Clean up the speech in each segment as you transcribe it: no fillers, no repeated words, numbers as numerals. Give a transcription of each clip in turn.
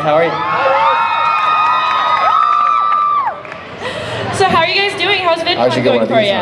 Hi, how are you? So how are you guys doing? How's VidCon going for you?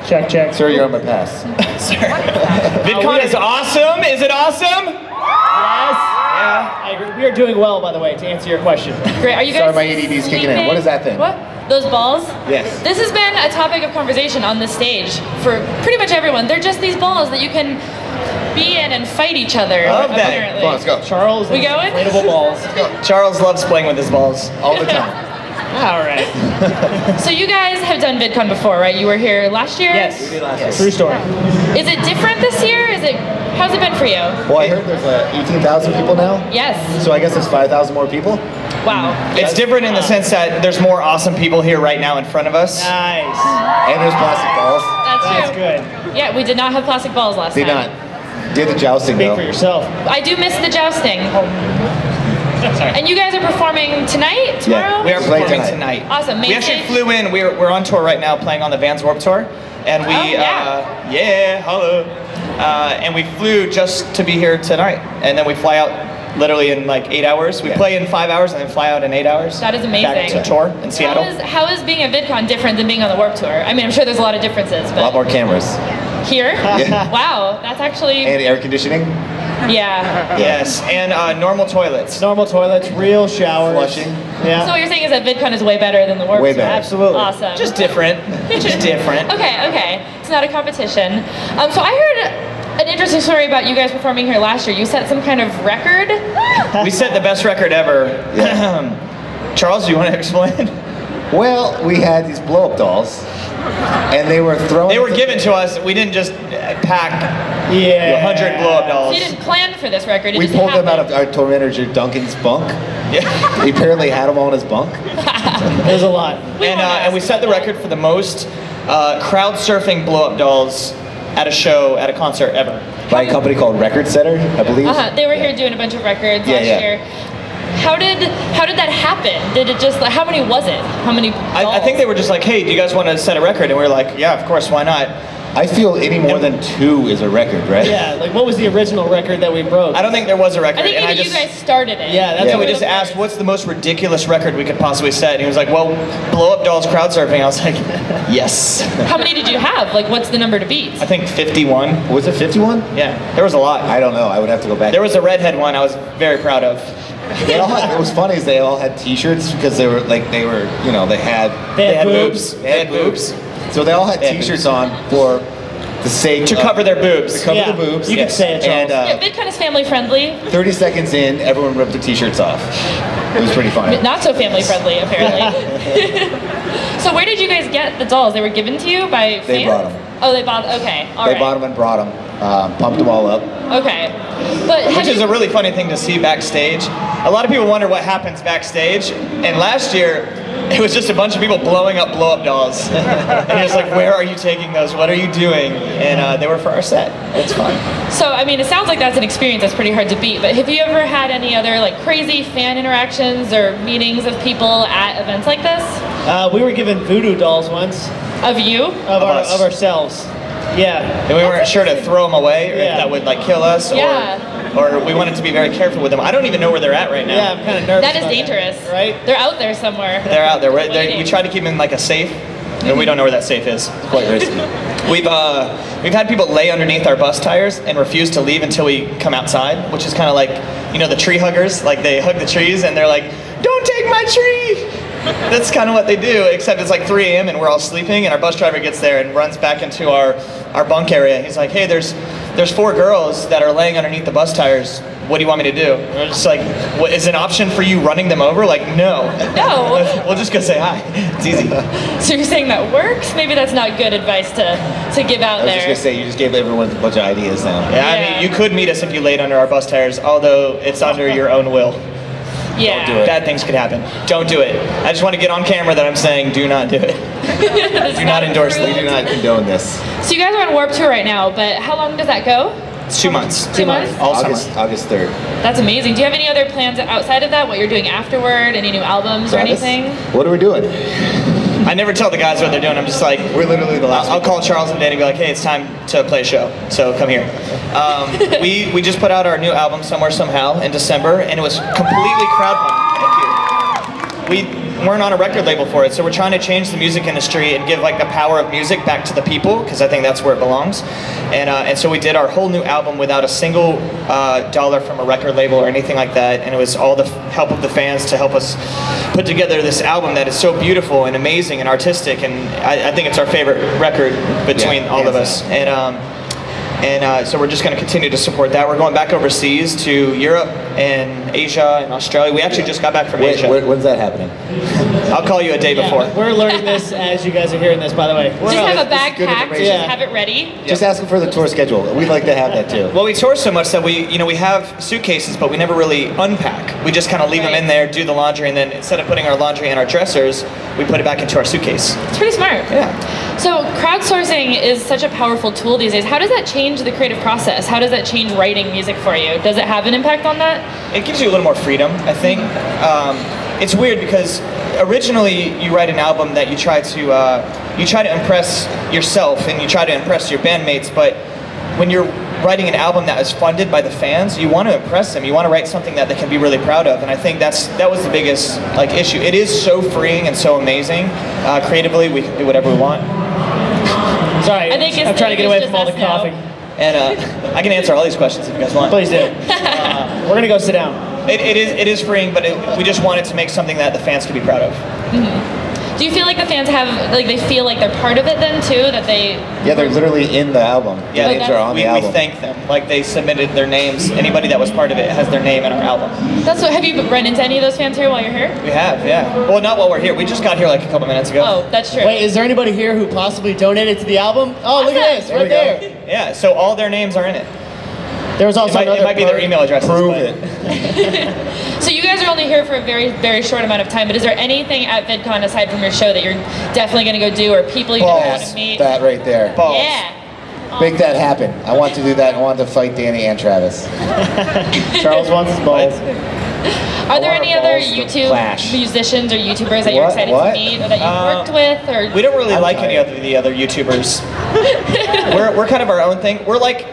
Check, check. Sir, you're on my pass. Sir. VidCon is awesome. Is it awesome? Yes. Yeah. I agree. We are doing well, by the way, to answer your question. Great. Are you guys Sorry, my ADD's kicking in. What is that thing? What? Those balls? Yes. This has been a topic of conversation on this stage for pretty much everyone. They're just these balls that you can be in and fight each other. I love that. Apparently. Come on, let's go. Charles We and going? inflatable balls. Charles loves playing with his balls. All the time. All right. So you guys have done VidCon before, right? You were here last year? Yes. Yes. True story. Is it different this year? How's it been for you? Well, I heard there's 18,000 people now. Yes. So I guess there's 5,000 more people. Wow. It's different in the sense that there's more awesome people here right now in front of us. Nice. And there's plastic balls. That's That's true. good. Yeah, we did not have plastic balls last Did time. not. Did the jousting Speak though. for yourself. I do miss the jousting. Sorry. And you guys are performing tonight, tomorrow? We are Play performing tonight. tonight. Awesome. Main We actually stage? flew in. We're on tour right now, playing on the Vans Warped Tour, and we hello, and we flew just to be here tonight, and then we fly out literally in like 8 hours. We play in 5 hours and then fly out in 8 hours. That is Back amazing. to tour in Seattle. How is being at VidCon different than being on the Warped Tour? I mean, I'm sure there's a lot of differences, A lot but more cameras. here? Yeah. Wow, that's actually, And air conditioning. yeah. Yes, and normal toilets. Normal toilets, real showers. Flushing. Yeah. So what you're saying is that VidCon is way better than the Warped Way Tour? better. Absolutely. Awesome. Just different. Just different. Okay. It's not a competition. So I heard an interesting story about you guys performing here last year. You set some kind of record? We set the best record ever. Charles, do you want to explain? Well, we had these blow-up dolls, and they were thrown. They were given to us. We didn't just pack Yeah. 100 blow-up dolls. You didn't plan for this record. It We just pulled them out happened. of our tour manager Duncan's bunk. Yeah. He apparently had them all in his bunk. There's a lot. And we set the record for the most crowd surfing blow-up dolls at a show, at a concert ever. By a company called Record Setter, I believe. They were here doing a bunch of records Yeah, last yeah. year. How did that happen? Did it just, like, how many was it? How many I think they were just like, hey, do you guys want to set a record? And we were like, yeah, of course, why not? I feel any more than 2 is a record, right? Yeah, like what was the original record that we broke? I don't think there was a record. I think and maybe you guys started it. Yeah, that's Yeah, what we just asked, what's the most ridiculous record we could possibly set? And he was like, well, blow up dolls crowd surfing. I was like, yes. How many did you have? Like, what's the number to beat? I think 51. Was it 51? Yeah, there was a lot. I don't know. I would have to go back. There was a redhead one I was very proud of. They all had, it was funny is they all had T-shirts because they had They had boobs. They had boobs. so they all had They had T-shirts on for the sake To of- cover their boobs. to cover Yeah, the boobs. you could say it, Charles. And Yeah, VidCon is family friendly. 30 seconds in, everyone ripped their T-shirts off. It was pretty funny. Not so family friendly, apparently. So where did you guys get the dolls? They were given to you by fans? They brought them. Oh, they bought. Okay, all right. They bought them and brought them, pumped them all up. Okay, but have Which is you- a really funny thing to see backstage. A lot of people wonder what happens backstage. And last year, it was just a bunch of people blowing up blow-up dolls. And he was like, where are you taking those? What are you doing? And they were for our set. It's fun. So, I mean, it sounds like that's an experience that's pretty hard to beat, but have you ever had any other, like, crazy fan interactions or meetings of people at events like this? We were given voodoo dolls once Of you? of us. ourselves. Yeah. And we weren't sure to throw them away or if Yeah. that would like kill us or we wanted to be very careful with them. I don't even know where they're at right now. Yeah, I'm kind of nervous. That is about dangerous. right? They're out there somewhere. They're out there. Waiting. We tried to keep them in like a safe, and we don't know where that safe is. It's quite risky. We've had people lay underneath our bus tires and refuse to leave until we come outside, which is kind of like, you know, the tree huggers. Like they hug the trees and they're like, "Don't take my tree." That's kind of what they do, except it's like 3 a.m. and we're all sleeping, and our bus driver gets there and runs back into our bunk area. He's like, "Hey, there's 4 girls that are laying underneath the bus tires. What do you want me to do?" And we're just like, "What is an option for you running them over?" Like, no. No. We'll just go say hi. It's easy. So you're saying that works? Maybe that's not good advice to give out I was there. just gonna say, you just gave everyone a bunch of ideas now. Yeah, I mean, you could meet us if you laid under our bus tires, although it's under your own will. Yeah. do it. Bad things could happen. Don't do it. I just want to get on camera that I'm saying do not do it. Do not endorse We do not condone this. So you guys are on Warped Tour right now, but how long does that go? It's 2 months. 2 months? All summer. August 3rd. That's amazing. Do you have any other plans outside of that? What you're doing afterward? Any new albums or Travis, anything? What are we doing? I never tell the guys what they're doing. I'm just like, We're literally the last. I'll call Charles and Danny and be like, hey, it's time to play a show, so come here. We just put out our new album, Somewhere Somehow, in December, and it was completely crowdfunded. Thank you. We weren't on a record label for it, so we're trying to change the music industry and give like the power of music back to the people, because I think that's where it belongs. And so we did our whole new album without a single dollar from a record label or anything like that, and it was all the help of the fans to help us put together this album that is so beautiful and amazing and artistic, and I think it's our favorite record between all of us. And so we're just going to continue to support that. We're going back overseas to Europe and Asia and Australia. We actually just got back from Asia. When's that happening? I'll call you a day before. We're learning this as you guys are hearing this, by the way. Just have a bag good packed, information. just have it ready. Just ask them for the tour schedule. We'd like to have that too. Well, we tour so much that we have suitcases, but we never really unpack. We just kind of leave them in there, do the laundry, and then instead of putting our laundry in our dressers, we put it back into our suitcase. It's pretty smart. Yeah. So crowdsourcing is such a powerful tool these days. How does that change the creative process? How does that change writing music for you? Does it have an impact on that? It gives you a little more freedom, I think. It's weird because originally you write an album that you try to impress yourself and you try to impress your bandmates, but when you're writing an album that is funded by the fans, you want to impress them. You want to write something that they can be really proud of, and I think that was the biggest issue. It is so freeing and so amazing. Creatively, we can do whatever we want. Sorry, I think I'm trying to get away from all the just us now. coughing. And I can answer all these questions if you guys want. Please do. We're going to go sit down. It is freeing, but we just wanted to make something that the fans could be proud of. Do you feel like the fans they feel like they're part of it then too? That they... Yeah, they're literally in the album. Yeah, Their names are on the album. We thank them. Like they submitted their names. Anybody that was part of it has their name in our album. Have you run into any of those fans here while you're here? We have, yeah. Well, not while we're here. We just got here like a couple minutes ago. Oh, that's true. Wait, is there anybody here who possibly donated to the album? Oh, look at this, right there. Yeah, so all their names are in it. There was also It might be their email addresses. Prove but- it. So you guys are only here for a very, very short amount of time, but is there anything at Vidcon aside from your show that you're definitely going to go do, or people you want Balls. to meet? That right there. Balls. Yeah. Make that happen. I want to do that. I want to fight Danny and Travis. Charles wants his balls. Are there want any our other balls to YouTube clash. musicians or YouTubers that you're What? excited What? to meet, or that you've worked with? Or We don't really I'm like tired. any of the other YouTubers. we're kind of our own thing. We're like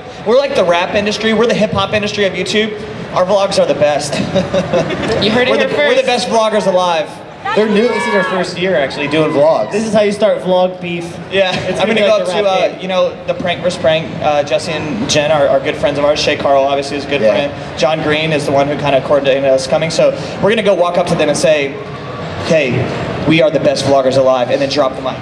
the rap industry. We're the hip hop industry of YouTube. Our vlogs are the best. You heard it here We're the first. best vloggers alive. They're new. This is their first year actually doing vlogs. This is how you start vlog beef. Yeah, It's I'm gonna gonna be go like up the rap game. to the Prank vs. Prank. Jesse and Jen are good friends of ours. Shay Carl obviously is a good Yeah. friend. John Green is the one who kind of coordinated us coming. So we're gonna go walk up to them and say, "Hey, we are the best vloggers alive," and then drop the mic.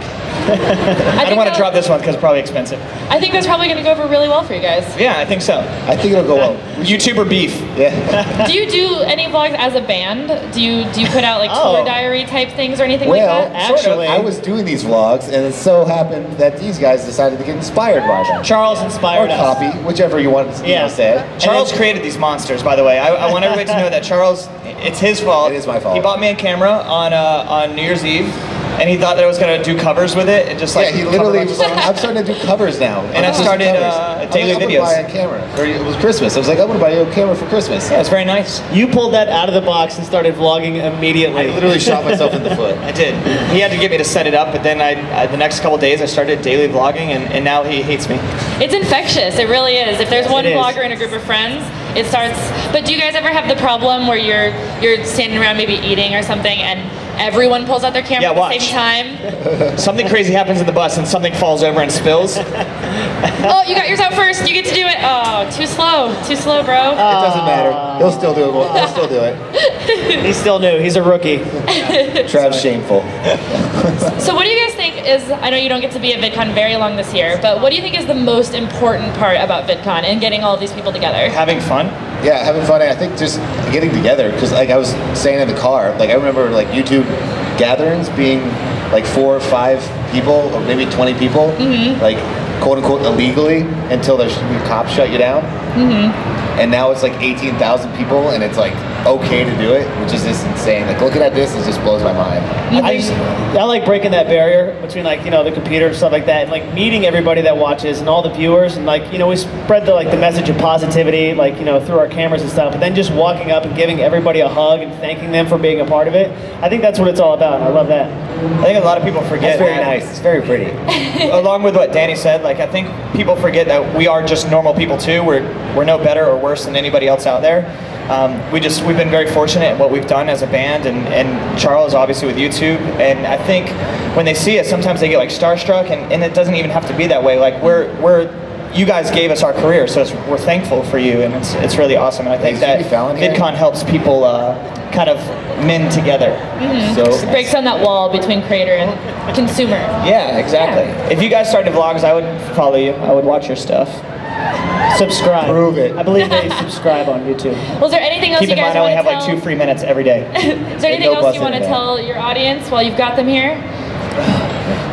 I don't want to drop this one because it's probably expensive. I think that's probably going to go over really well for you guys. Yeah, I think so. I think it'll go well. YouTuber beef. Yeah. Do you do any vlogs as a band? Do you put out like Oh. tour diary type things or anything Well, like that? Actually- I was doing these vlogs, and it so happened that these guys decided to get inspired by them. Charles Or inspired us. copy, whichever you want to Yeah. say. Charles created these monsters, by the way. I want everybody to know that Charles, it's his fault. It is my fault. He bought me a camera on New Year's Eve, and he thought that I was going to do covers with it, and just like Yeah, he cover literally bunch was of like, stuff. I'm starting to do covers now. And I I'm just started, covers. daily I'm videos. gonna buy a camera. Or it was Christmas. I was like, I'm gonna buy you a camera for Christmas. Yeah, it's very nice. You pulled that out of the box and started vlogging immediately. I literally shot myself in the foot. I did. He had to get me to set it up, but then the next couple days I started daily vlogging, and now he hates me. It's infectious. It really is. If there's one it is. vlogger in a group of friends, it starts. But do you guys ever have the problem where you're standing around maybe eating or something, and everyone pulls out their camera Yeah, at the watch. same time? Something crazy happens in the bus, and something falls over and spills. Oh, you got yours out first. You get to do it. Oh, too slow, bro. It doesn't matter. He'll still do it. He'll still do it. He's still new. He's a rookie. Trav's shameful. So what do you guys think is, I know you don't get to be at VidCon very long this year, but what do you think is the most important part about VidCon and getting all of these people together? Having fun. Yeah, having fun. I think just getting together, because like I was saying in the car, like I remember like YouTube gatherings being like 4 or 5 people, or maybe 20 people, like quote unquote illegally, until the cops shut you down. And now it's like 18,000 people, and it's like okay to do it, which is just insane. Like looking at this, it just blows my mind. I like breaking that barrier between like, you know, the computer and stuff like that, and like meeting everybody that watches and all the viewers, and like, you know, we spread the message of positivity, like, you know, through our cameras and stuff, but then just walking up and giving everybody a hug and thanking them for being a part of it. I think that's what it's all about, and I love that. I think a lot of people forget It's very that. nice. It's very pretty. Along with what Danny said, like I think people forget that we are just normal people too. We're no better or worse than anybody else out there. We've been very fortunate in what we've done as a band, and Charles obviously with YouTube. And I think when they see us, sometimes they get like starstruck, and it doesn't even have to be that way. Like you guys gave us our career, so we're thankful for you, and it's really awesome. And I think that Vidcon helps people kind of mend together. So it breaks down that wall between creator and consumer. Yeah, exactly. Yeah. If you guys started vlogs, I would follow you. I would watch your stuff. Subscribe. Prove it. I believe they subscribe on YouTube. Well, is there anything else Keep you in guys mind, I only want to have tell? like 2 free minutes every day. Is there anything else you want to tell your audience while you've got them here?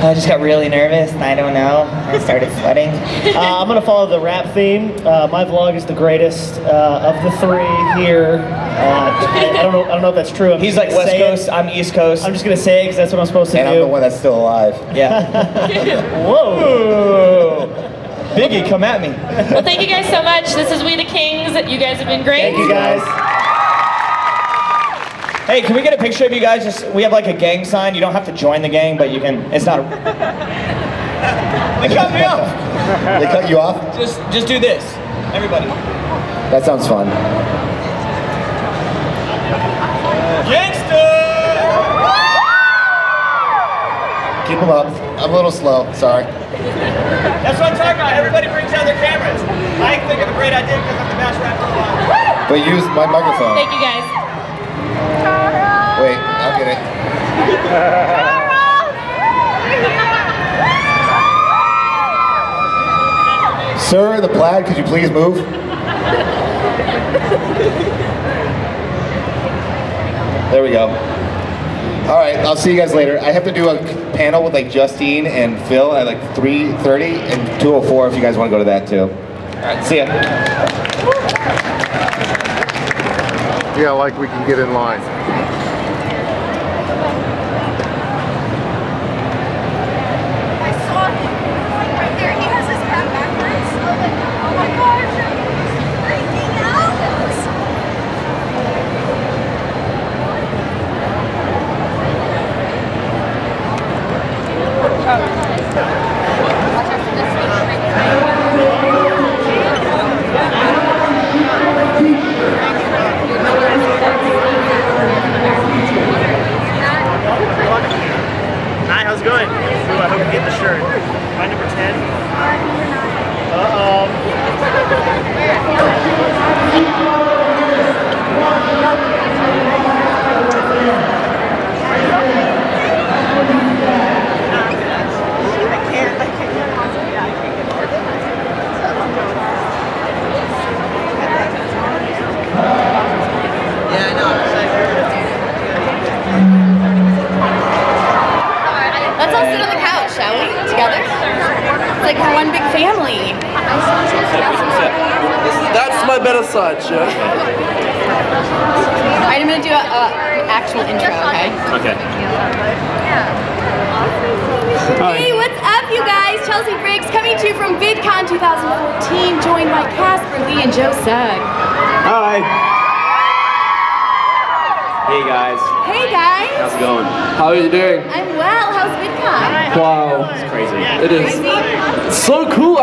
I just got really nervous. I don't know. I started sweating. I'm gonna follow the rap theme. My vlog is the greatest of the 3 here. I don't know if that's true. He's like West Coast. I'm East Coast. I'm just gonna say it because that's what I'm supposed to do. And I'm the one that's still alive. Yeah. Whoa. Biggie, come at me. Well, thank you guys so much. This is We the Kings. You guys have been great. Thank you guys. Hey, can we get a picture of you guys? We have like a gang sign. You don't have to join the gang, but you can. It's not. They cut me off. They cut you off? Just do this, everybody. That sounds fun. Gangster. Keep them up. I'm a little slow. Sorry. That's what I'm talking about. Everybody brings out their cameras. I think of a great idea because I'm the best rapper alive. But use my microphone. Thank you guys. Wait, I'll get it. Sir, the plaid, could you please move? There we go. All right, I'll see you guys later. I have to do a panel with like Justine and Phil at like 3:30 and 2:04 if you guys want to go to that too. All right, see ya. Yeah, like we can get in line. I saw him right there. He has his hat backwards. Oh my gosh, I'm freaking out. Hi, how's it going? Ooh, I hope you get the shirt. My number 10. Uh-oh. Let's all sit on the couch, shall we? Together? It's like we're one big family. That's my better side, yeah. Alright, I'm gonna do an actual intro, okay? Okay. Hey, what's up, you guys? Chelsea Briggs coming to you from Vidcon 2014, joined by Casper Lee and Joe Sugg. Hi. Hey guys. Hey, guys. How's it going? How are you doing? I'm well. How's Vidcon? Wow. It's crazy. It is. Crazy? It's so cool.